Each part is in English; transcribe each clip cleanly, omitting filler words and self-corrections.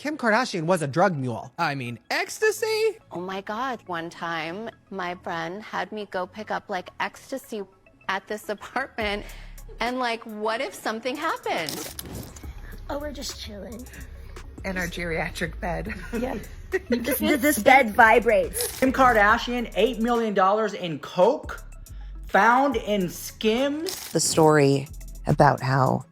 Kim Kardashian was a drug mule. I mean, ecstasy? Oh my God, one time my friend had me go pick up like ecstasy at this apartment, and like, what if something happened? Oh, we're just chilling. In our geriatric bed. Yeah. This bed vibrates. Kim Kardashian, $8 million in coke found in Skims. The story about how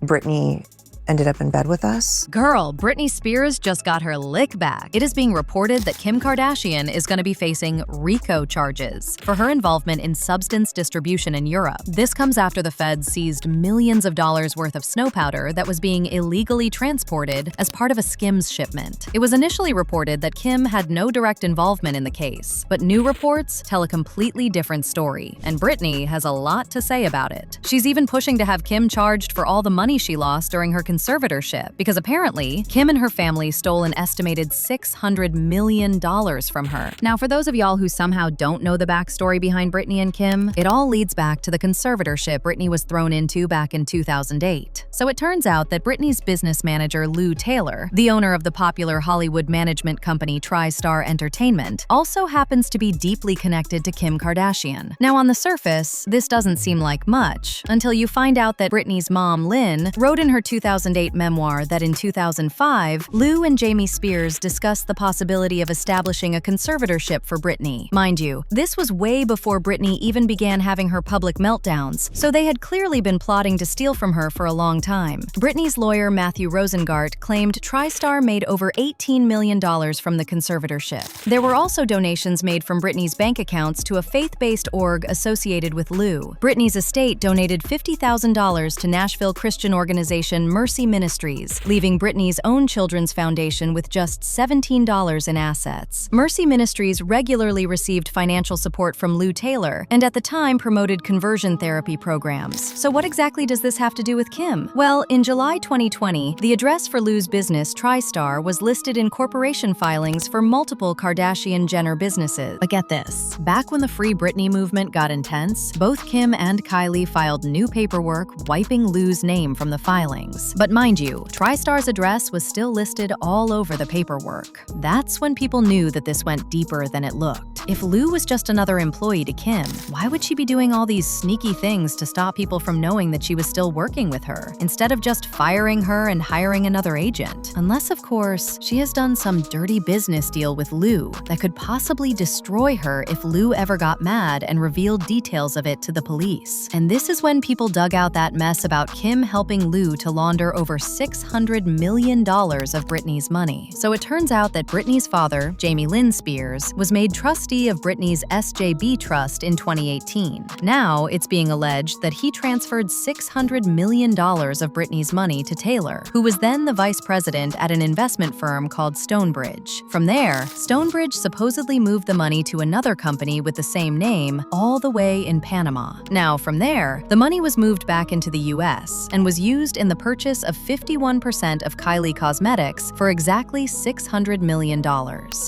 Britney ended up in bed with us. Girl, Britney Spears just got her lick back. It is being reported that Kim Kardashian is going to be facing RICO charges for her involvement in substance distribution in Europe. This comes after the feds seized millions of dollars worth of snow powder that was being illegally transported as part of a Skims shipment. It was initially reported that Kim had no direct involvement in the case, but new reports tell a completely different story, and Britney has a lot to say about it. She's even pushing to have Kim charged for all the money she lost during her conservatorship, because apparently, Kim and her family stole an estimated $600 million from her. Now, for those of y'all who somehow don't know the backstory behind Britney and Kim, it all leads back to the conservatorship Britney was thrown into back in 2008. So it turns out that Britney's business manager, Lou Taylor, the owner of the popular Hollywood management company TriStar Entertainment, also happens to be deeply connected to Kim Kardashian. Now, on the surface, this doesn't seem like much, until you find out that Britney's mom, Lynn, wrote in her 2008 memoir that in 2005, Lou and Jamie Spears discussed the possibility of establishing a conservatorship for Britney. Mind you, this was way before Britney even began having her public meltdowns, so they had clearly been plotting to steal from her for a long time. Britney's lawyer, Matthew Rosengart, claimed TriStar made over $18 million from the conservatorship. There were also donations made from Britney's bank accounts to a faith-based org associated with Lou. Britney's estate donated $50,000 to Nashville Christian organization Mercy Ministries, leaving Britney's own children's foundation with just $17 in assets. Mercy Ministries regularly received financial support from Lou Taylor, and at the time promoted conversion therapy programs. So what exactly does this have to do with Kim? Well, in July 2020, the address for Lou's business, TriStar, was listed in corporation filings for multiple Kardashian-Jenner businesses. But get this, back when the Free Britney movement got intense, both Kim and Kylie filed new paperwork wiping Lou's name from the filings. But mind you, TriStar's address was still listed all over the paperwork. That's when people knew that this went deeper than it looked. If Lou was just another employee to Kim, why would she be doing all these sneaky things to stop people from knowing that she was still working with her, instead of just firing her and hiring another agent? Unless, of course, she has done some dirty business deal with Lou that could possibly destroy her if Lou ever got mad and revealed details of it to the police. And this is when people dug out that mess about Kim helping Lou to launder over $600 million of Britney's money. So it turns out that Britney's father, Jamie Lynn Spears, was made trustee of Britney's SJB Trust in 2018. Now, it's being alleged that he transferred $600 million of Britney's money to Taylor, who was then the vice president at an investment firm called Stonebridge. From there, Stonebridge supposedly moved the money to another company with the same name, all the way in Panama. Now, from there, the money was moved back into the US and was used in the purchase of 51% of Kylie Cosmetics for exactly $600 million.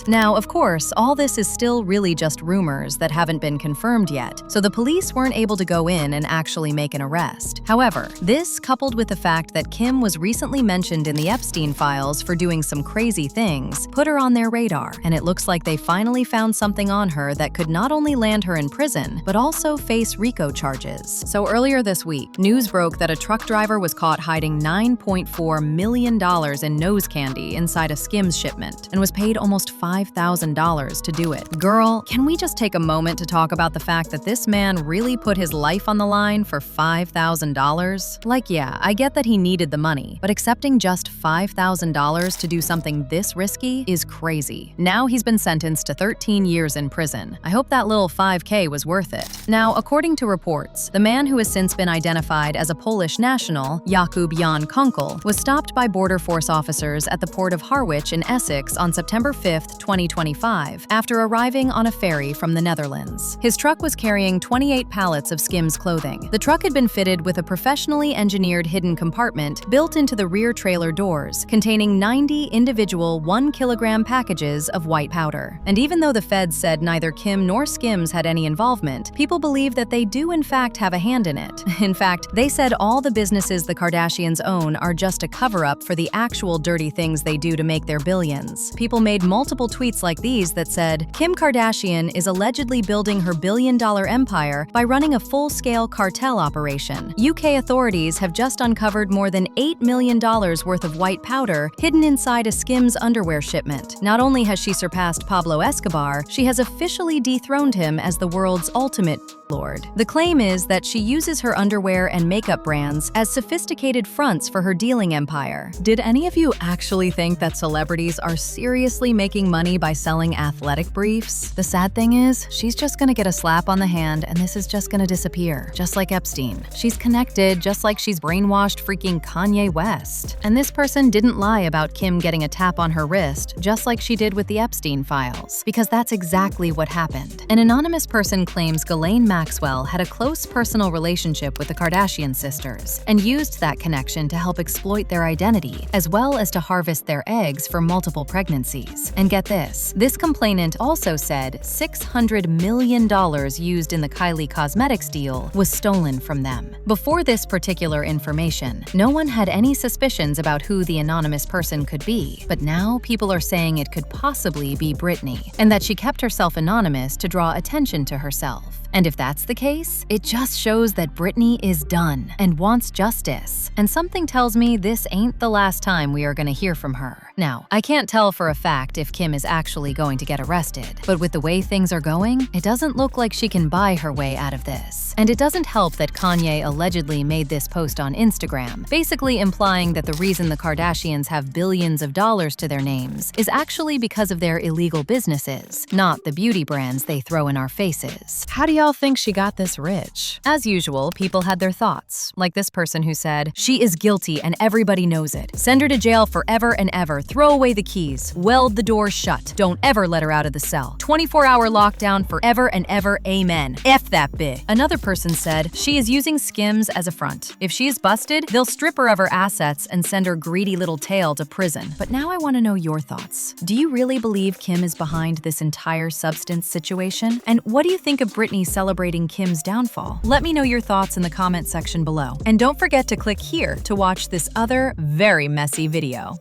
Now, of course, all this is still really just rumors that haven't been confirmed yet, so the police weren't able to go in and actually make an arrest. However, this, coupled with the fact that Kim was recently mentioned in the Epstein files for doing some crazy things, put her on their radar, and it looks like they finally found something on her that could not only land her in prison, but also face RICO charges. So earlier this week, news broke that a truck driver was caught hiding $9.4 million in nose candy inside a Skims shipment and was paid almost $5,000 to do it. Girl, can we just take a moment to talk about the fact that this man really put his life on the line for $5,000? Like, yeah, I get that he needed the money, but accepting just $5,000 to do something this risky is crazy. Now he's been sentenced to 13 years in prison. I hope that little $5K was worth it. Now, according to reports, the man who has since been identified as a Polish national, Jakub Jan Kunkel, was stopped by Border Force officers at the port of Harwich in Essex on September 5, 2025, after arriving on a ferry from the Netherlands. His truck was carrying 28 pallets of Skims clothing. The truck had been fitted with a professionally engineered hidden compartment built into the rear trailer doors, containing 90 individual 1-kilogram packages of white powder. And even though the feds said neither Kim nor Skims had any involvement, people believe that they do in fact have a hand in it. In fact, they said all the businesses the Kardashians own alone are just a cover-up for the actual dirty things they do to make their billions. People made multiple tweets like these that said, Kim Kardashian is allegedly building her billion-dollar empire by running a full-scale cartel operation. UK authorities have just uncovered more than $8 million worth of white powder hidden inside a Skims underwear shipment. Not only has she surpassed Pablo Escobar, she has officially dethroned him as the world's ultimate lord. The claim is that she uses her underwear and makeup brands as sophisticated fronts for her dealing empire. Did any of you actually think that celebrities are seriously making money by selling athletic briefs? The sad thing is, she's just gonna get a slap on the hand and this is just gonna disappear, just like Epstein. She's connected just like she's brainwashed freaking Kanye West. And this person didn't lie about Kim getting a tap on her wrist, just like she did with the Epstein files, because that's exactly what happened. An anonymous person claims Ghislaine Maxwell had a close personal relationship with the Kardashian sisters and used that connection to help exploit their identity, as well as to harvest their eggs for multiple pregnancies. And get this complainant also said $600 million used in the Kylie Cosmetics deal was stolen from them. Before this particular information, no one had any suspicions about who the anonymous person could be, but now people are saying it could possibly be Britney, and that she kept herself anonymous to draw attention to herself. And if that's the case, it just shows that Britney is done and wants justice. And something tells me this ain't the last time we are gonna hear from her. Now, I can't tell for a fact if Kim is actually going to get arrested, but with the way things are going, it doesn't look like she can buy her way out of this. And it doesn't help that Kanye allegedly made this post on Instagram, basically implying that the reason the Kardashians have billions of dollars to their names is actually because of their illegal businesses, not the beauty brands they throw in our faces. How do y'all think she got this rich? As usual, people had their thoughts, like this person who said, she is guilty and everybody knows it. Send her to jail forever and ever. Throw away the keys. Weld the doors shut. Don't ever let her out of the cell. 24-hour lockdown forever and ever. Amen. F that bitch. Another person said, she is using Skims as a front. If she is busted, they'll strip her of her assets and send her greedy little tail to prison. But now I want to know your thoughts. Do you really believe Kim is behind this entire substance situation? And what do you think of Britney celebrating Kim's downfall? Let me know your thoughts in the comment section below. And don't forget to click here to watch this other very messy video.